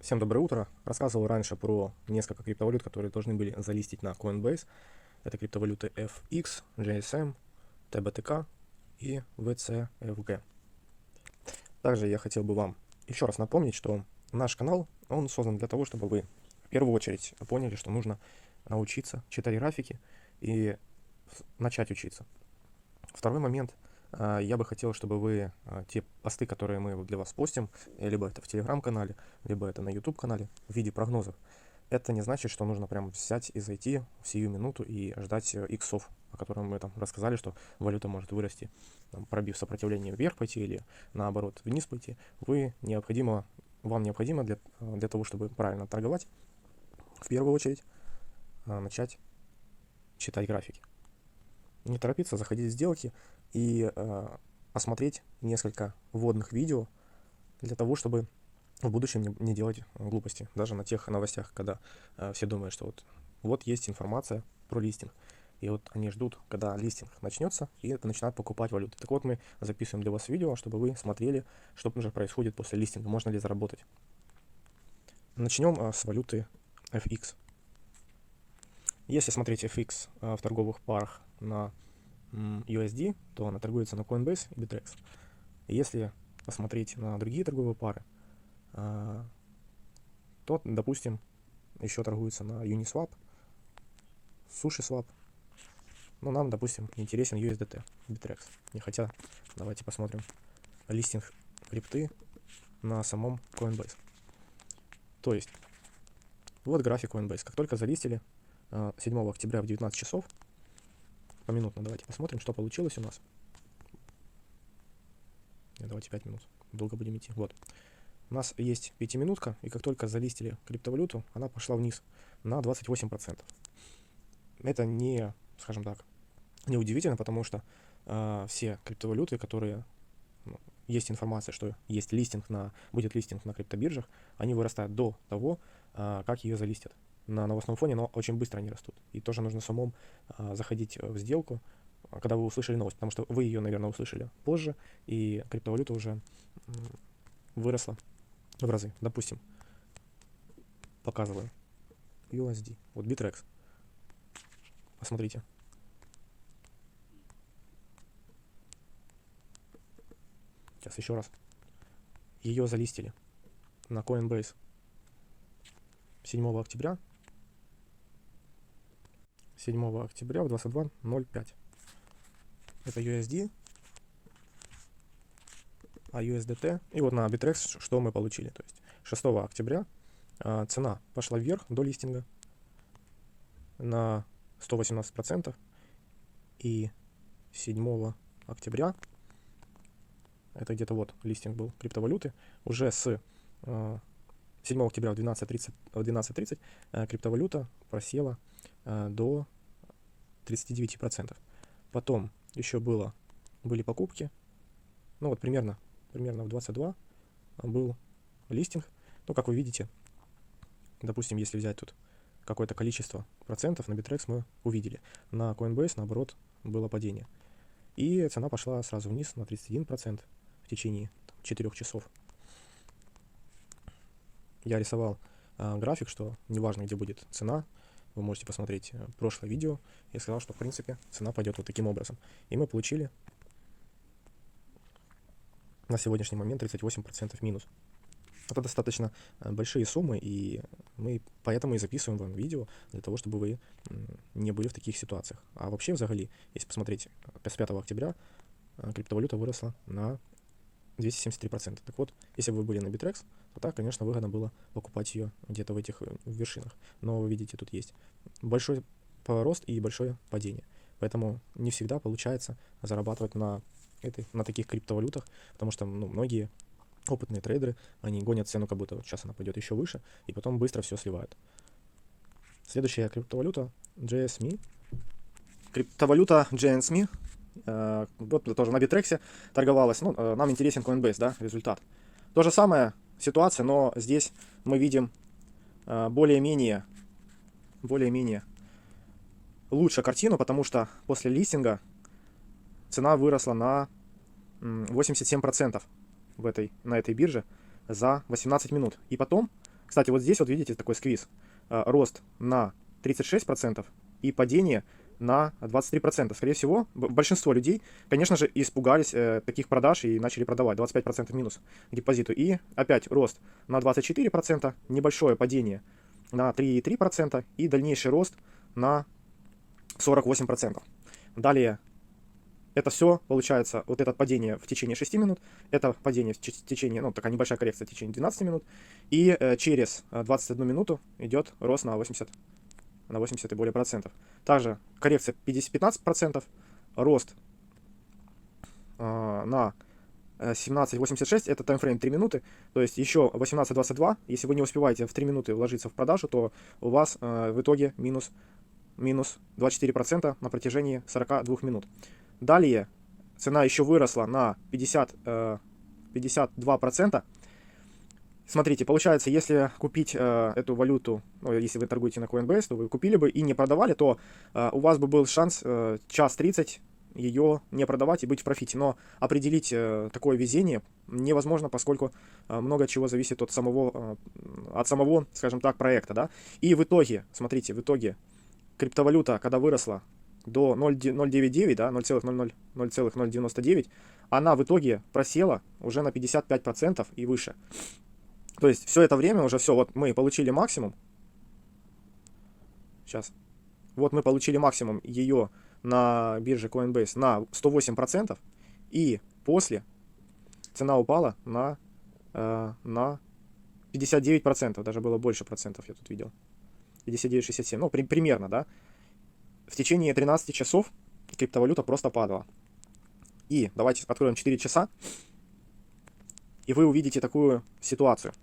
Всем доброе утро. Рассказывал раньше про несколько криптовалют, которые должны были залистить на Coinbase. Это криптовалюты FX, GSM, TBTK и VCFG. Также я хотел бы вам еще раз напомнить, что наш канал, он создан для того, чтобы вы в первую очередь поняли, что нужно научиться читать графики и начать учиться. Второй момент. Я бы хотел, чтобы вы те посты, которые мы для вас постим, либо это в телеграм-канале, либо это на YouTube-канале в виде прогнозов, это не значит, что нужно прям взять и зайти в сию минуту и ждать иксов, о котором мы там рассказали, что валюта может вырасти, там, пробив сопротивление вверх пойти или наоборот вниз пойти. Вам необходимо для того, чтобы правильно торговать, в первую очередь начать читать графики. Не торопиться заходить в сделки и осмотреть несколько вводных видео для того, чтобы в будущем не делать глупости. Даже на тех новостях, когда все думают, что вот есть информация про листинг. И вот они ждут, когда листинг начнется, и это начинают покупать валюты. Так вот, мы записываем для вас видео, чтобы вы смотрели, что уже происходит после листинга, можно ли заработать. Начнем с валюты FX. Если смотреть FX в торговых парах на USD, то она торгуется на Coinbase и Bittrex. Если посмотреть на другие торговые пары, то, допустим, еще торгуется на Uniswap, SushiSwap. Но нам, допустим, интересен USDT, Bittrex. И хотя, давайте посмотрим листинг крипты на самом Coinbase. То есть, вот график Coinbase. Как только залистили 7 октября в 19 часов, поминутно давайте посмотрим, что получилось у нас. Давайте 5 минут. Долго будем идти. Вот. У нас есть 5-минутка, и как только залистили криптовалюту, она пошла вниз на 28%. Это не, скажем так, не удивительно, потому что все криптовалюты, которые есть информация, что есть будет листинг на криптобиржах, они вырастают до того, как ее залистят. На новостном фоне, но очень быстро они растут. И тоже нужно самому заходить в сделку, когда вы услышали новость, потому что вы ее, наверное, услышали позже, и криптовалюта уже выросла в разы. Допустим, показываю USD, вот Bittrex. Посмотрите. Сейчас еще раз. Ее залистили на Coinbase 7 октября. 7 октября в 22:05. Это USD, а USDT. И вот на Bittrex что мы получили. То есть 6 октября цена пошла вверх до листинга на 118%. И 7 октября, это где-то вот листинг был криптовалюты, уже с 7 октября в 12:30 криптовалюта просела до 39%. Потом еще были покупки. Ну вот примерно в 22 был листинг. Ну, как вы видите, допустим, если взять тут какое-то количество процентов, на Bittrex мы увидели. На Coinbase, наоборот, было падение. И цена пошла сразу вниз на 31% в течение 4 часов. Я рисовал график, что неважно, где будет цена, вы можете посмотреть прошлое видео. Я сказал, что в принципе цена пойдет вот таким образом. И мы получили на сегодняшний момент 38% минус. Это достаточно большие суммы, и мы поэтому и записываем вам видео, для того, чтобы вы не были в таких ситуациях. А вообще, взагалі, если посмотреть, с 5 октября криптовалюта выросла на 273%. Так вот, если бы вы были на Bittrex, то так, конечно, выгодно было покупать ее где-то в этих вершинах. Но вы видите, тут есть большой рост и большое падение. Поэтому не всегда получается зарабатывать на таких криптовалютах, потому что многие опытные трейдеры, они гонят цену, как будто вот сейчас она пойдет еще выше, и потом быстро все сливают. Следующая криптовалюта GSM. Криптовалюта GSM. Вот тоже на Bittrex торговалась. Нам интересен Coinbase, да, результат. То же самое ситуация, но здесь мы видим более-менее лучше картину, потому что после листинга цена выросла на 87% на этой бирже за 18 минут. И потом Кстати, вот здесь вот видите такой сквиз. Рост на 36% и падение на 23%. Скорее всего, большинство людей, конечно же, испугались таких продаж и начали продавать. 25% минус к депозиту. И опять рост на 24%, небольшое падение на 3,3% и дальнейший рост на 48%. Далее, это все получается, вот это падение в течение 6 минут, это падение в течение, ну, такая небольшая коррекция в течение 12 минут, и через 21 минуту идет рост на 80 и более процентов. Также коррекция 15%, рост на 17.86, это таймфрейм 3 минуты, то есть еще 18.22, если вы не успеваете в 3 минуты вложиться в продажу, то у вас в итоге минус 24% на протяжении 42 минут. Далее цена еще выросла на 52%. Смотрите, получается, если купить эту валюту, ну, если вы торгуете на Coinbase, то вы купили бы и не продавали, то у вас бы был шанс час 30 ее не продавать и быть в профите. Но определить такое везение невозможно, поскольку много чего зависит от самого, скажем так, проекта. Да? И в итоге, смотрите, в итоге криптовалюта, когда выросла до 0,99, да, 0,099, она в итоге просела уже на 55% и выше. То есть все это время уже все, вот мы получили максимум. Сейчас. Вот мы получили максимум ее на бирже Coinbase на 108%. И после цена упала на 59%. Даже было больше процентов, я тут видел. 59,67. Ну, примерно, да. В течение 13 часов криптовалюта просто падала. И давайте откроем 4 часа. И вы увидите такую ситуацию.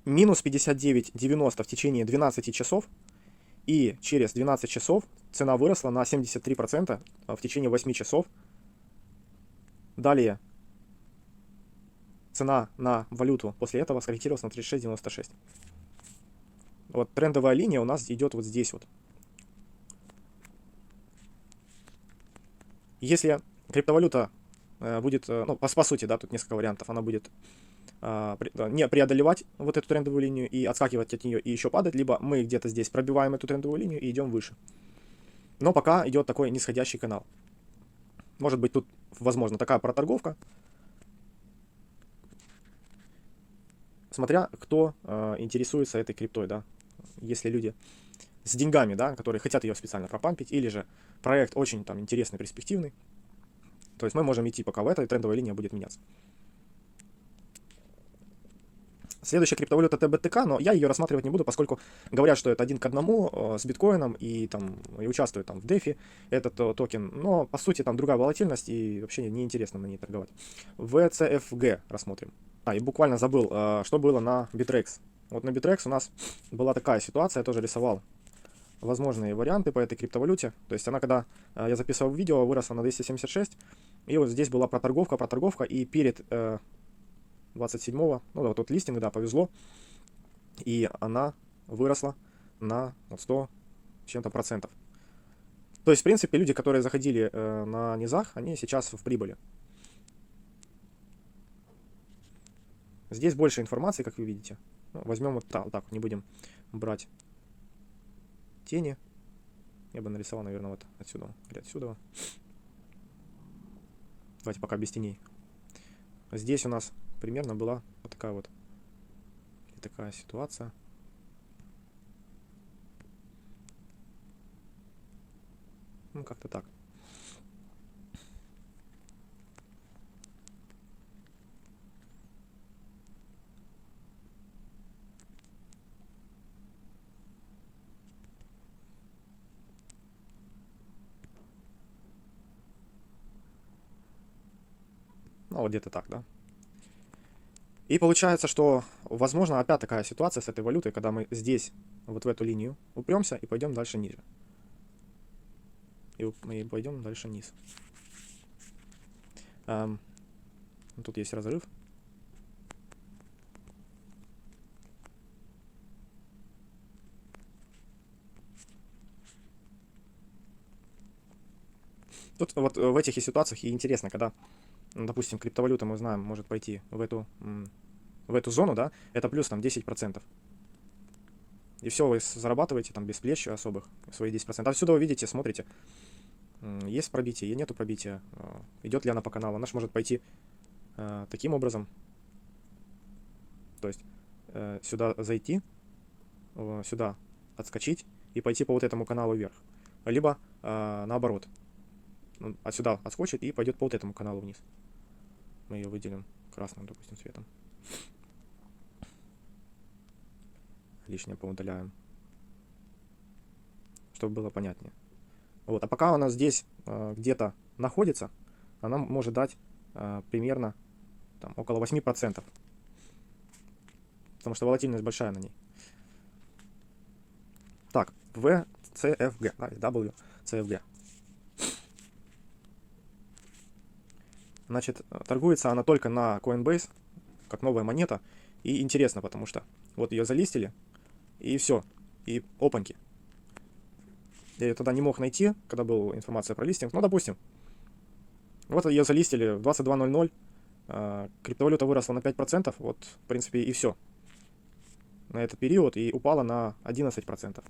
Минус 59,90 в течение 12 часов. И через 12 часов цена выросла на 73% в течение 8 часов. Далее цена на валюту после этого скорректировалась на 36,96. Вот трендовая линия у нас идет вот здесь вот. Если криптовалюта будет, ну, по сути, да, тут несколько вариантов, она будет не преодолевать вот эту трендовую линию и отскакивать от нее и еще падать, либо мы где-то здесь пробиваем эту трендовую линию и идем выше. Но пока идет такой нисходящий канал. Может быть, тут, возможно, такая проторговка. Смотря кто интересуется этой криптой, да. Если люди с деньгами, да, которые хотят ее специально пропампить, или же проект очень там интересный, перспективный, то есть мы можем идти, пока в этой трендовая линия будет меняться. Следующая криптовалюта TBTK, но я ее рассматривать не буду, поскольку говорят, что это 1 к 1 с биткоином и участвует там в DeFi этот токен, но по сути там другая волатильность и вообще неинтересно на ней торговать. VCFG рассмотрим. И буквально забыл, что было на Bittrex. Вот на Bittrex у нас была такая ситуация, я тоже рисовал возможные варианты по этой криптовалюте. То есть она, когда я записывал видео, выросла на 276, и вот здесь была проторговка, и перед 27-го, ну да, вот тут листинг, да, повезло, и она выросла на 100 чем-то процентов. То есть, в принципе, люди, которые заходили на низах, они сейчас в прибыли. Здесь больше информации, как вы видите. Ну, возьмем вот так, не будем брать тени. Я бы нарисовал, наверное, вот отсюда или отсюда. Давайте пока без теней. Здесь у нас примерно была вот такая ситуация. Ну, как-то так. Ну, вот где-то так, да. И получается, что, возможно, опять такая ситуация с этой валютой, когда мы здесь, вот в эту линию, упремся и пойдем дальше ниже. И пойдем дальше вниз. Тут есть разрыв. Тут вот в этих ситуациях и интересно, когда, допустим, криптовалюта, мы знаем, может пойти в эту в эту зону, да, это плюс там 10%. И все, вы зарабатываете там без плеч особых свои 10%. Отсюда вы видите, смотрите, есть пробитие, нету пробития, идет ли она по каналу. Она же может пойти таким образом, то есть сюда зайти, сюда отскочить и пойти по вот этому каналу вверх. Либо наоборот, отсюда отскочит и пойдет по вот этому каналу вниз. Мы ее выделим красным, допустим, цветом. Лишнее поудаляем, чтобы было понятнее. Вот. А пока она здесь где-то находится, она может дать примерно там, около 8%. Потому что волатильность большая на ней. Так, WCFG, WCFG. Значит, торгуется она только на Coinbase, как новая монета. И интересно, потому что вот ее залистили, и все, и опаньки. Я ее тогда не мог найти, когда была информация про листинг. Ну, допустим, вот ее залистили в 22:00, криптовалюта выросла на 5%, вот, в принципе, и все. На этот период, и упала на 11%.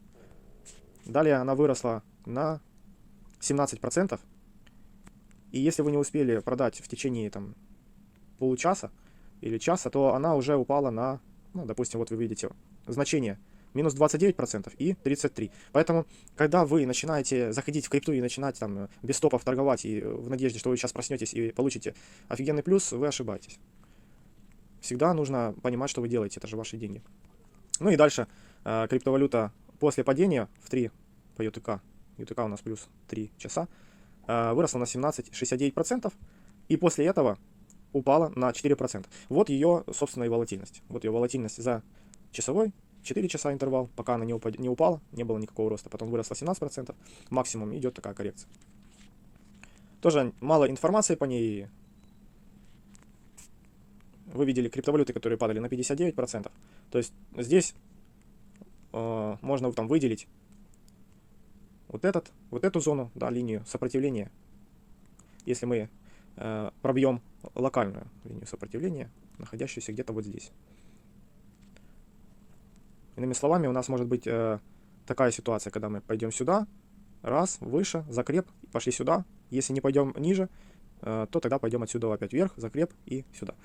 Далее она выросла на 17%. И если вы не успели продать в течение там получаса или часа, то она уже упала на, ну, допустим, вот вы видите значение минус 29% и 33%. Поэтому, когда вы начинаете заходить в крипту и начинать там без стопов торговать, и в надежде, что вы сейчас проснетесь и получите офигенный плюс, вы ошибаетесь. Всегда нужно понимать, что вы делаете, это же ваши деньги. Ну и дальше криптовалюта после падения в 3 по UTK, UTK у нас плюс 3 часа, выросла на 17,69%, и после этого упала на 4%. Вот ее, собственно, и волатильность. Вот ее волатильность за часовой, 4 часа интервал, пока она не упала, не было никакого роста, потом выросла 17%, максимум идет такая коррекция. Тоже мало информации по ней. Вы видели криптовалюты, которые падали на 59%. То есть здесь можно там выделить вот эту зону, да, линию сопротивления. Если мы пробьем локальную линию сопротивления, находящуюся где-то вот здесь. Иными словами, у нас может быть такая ситуация, когда мы пойдем сюда, раз, выше, закреп, пошли сюда. Если не пойдем ниже, то тогда пойдем отсюда опять вверх, закреп и сюда.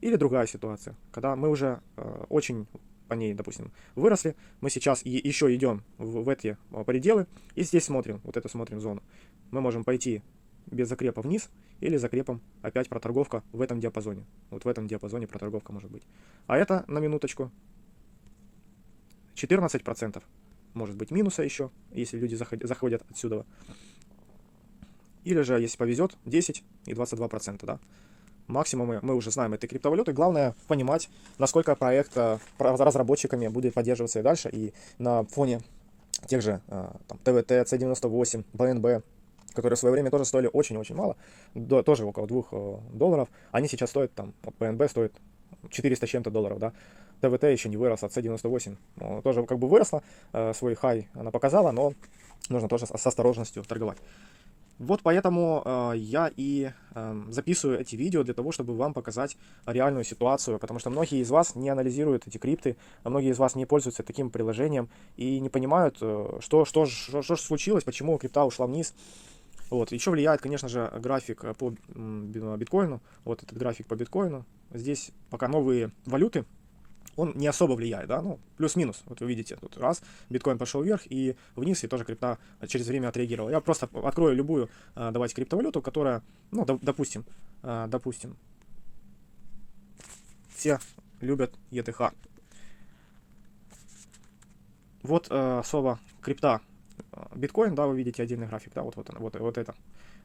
Или другая ситуация, когда мы уже очень по ней, допустим, выросли, мы сейчас еще идем в эти пределы, и здесь смотрим, вот эту смотрим зону. Мы можем пойти без закрепа вниз, или закрепом опять проторговка в этом диапазоне. Вот в этом диапазоне проторговка может быть. А это, на минуточку, 14%. Может быть минуса еще, если люди заходят отсюда. Или же, если повезет, 10 и 22%, да. Максимум мы уже знаем этой криптовалюты. Главное понимать, насколько проект разработчиками будет поддерживаться и дальше. И на фоне тех же там, ТВТ, C98, BNB, которые в свое время тоже стоили очень-очень мало, тоже около $2, они сейчас стоят, там, BNB стоит 400 с чем-то долларов, да. ТВТ еще не выросла, C98 тоже как бы выросла, свой хай она показала, но нужно тоже с осторожностью торговать. Вот поэтому я и записываю эти видео для того, чтобы вам показать реальную ситуацию, потому что многие из вас не анализируют эти крипты, а многие из вас не пользуются таким приложением и не понимают, что случилось, почему крипта ушла вниз. Вот. Еще влияет, конечно же, график по биткоину, вот этот график по биткоину. Здесь пока новые валюты, он не особо влияет, да, ну, плюс-минус, вот вы видите, тут раз, биткоин пошел вверх и вниз, и тоже крипта через время отреагировала. Я просто открою любую, давайте, криптовалюту, которая, ну, допустим, все любят ETH. Вот слово крипта, биткоин, да, вы видите отдельный график, да, вот это.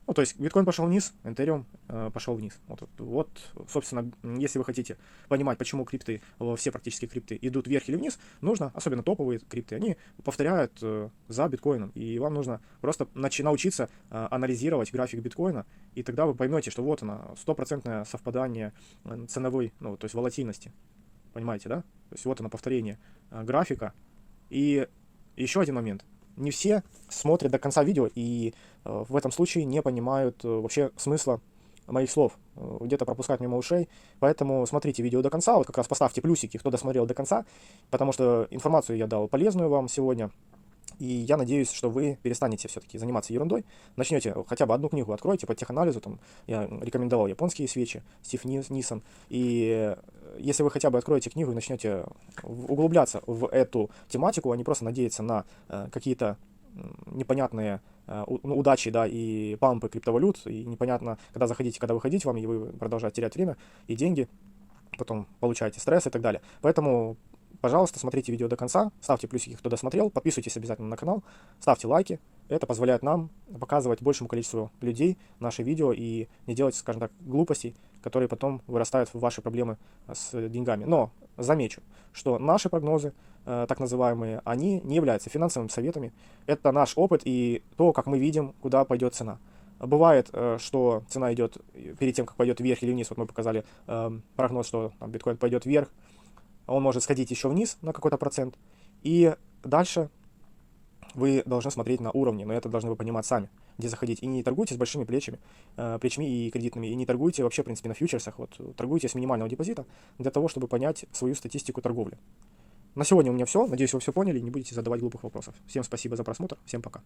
Ну, то есть биткоин пошел вниз, Ethereum пошел вниз. Вот, собственно, если вы хотите понимать, почему крипты, все практически крипты идут вверх или вниз, нужно, особенно топовые крипты, они повторяют за биткоином. И вам нужно просто научиться анализировать график биткоина, и тогда вы поймете, что вот она, 100% совпадание ценовой, ну, то есть волатильности. Понимаете, да? То есть вот оно повторение графика. И еще один момент. Не все смотрят до конца видео и в этом случае не понимают вообще смысла моих слов где-то пропускать мимо ушей. Поэтому смотрите видео до конца, вот как раз поставьте плюсики, кто досмотрел до конца, потому что информацию я дал полезную вам сегодня. И я надеюсь, что вы перестанете все-таки заниматься ерундой, начнете хотя бы одну книгу откройте по теханализу, там я рекомендовал «Японские свечи», Стив Нисон, и если вы хотя бы откроете книгу и начнете углубляться в эту тематику, а не просто надеяться на какие-то непонятные удачи, да, и пампы криптовалют, и непонятно, когда заходите, когда выходить вам, и вы продолжаете терять время и деньги, потом получаете стресс и так далее. Поэтому, пожалуйста, смотрите видео до конца, ставьте плюсики, кто досмотрел, подписывайтесь обязательно на канал, ставьте лайки. Это позволяет нам показывать большему количеству людей наши видео и не делать, скажем так, глупостей, которые потом вырастают в ваши проблемы с деньгами. Но замечу, что наши прогнозы, так называемые, они не являются финансовыми советами. Это наш опыт и то, как мы видим, куда пойдет цена. Бывает, что цена идет перед тем, как пойдет вверх или вниз. Вот мы показали прогноз, что там, биткоин пойдет вверх, он может сходить еще вниз на какой-то процент. И дальше вы должны смотреть на уровни, но это должны вы понимать сами, где заходить. И не торгуйте с большими плечами и кредитными, и не торгуйте вообще, в принципе, на фьючерсах. Вот, торгуйте с минимального депозита для того, чтобы понять свою статистику торговли. На сегодня у меня все. Надеюсь, вы все поняли и не будете задавать глупых вопросов. Всем спасибо за просмотр. Всем пока.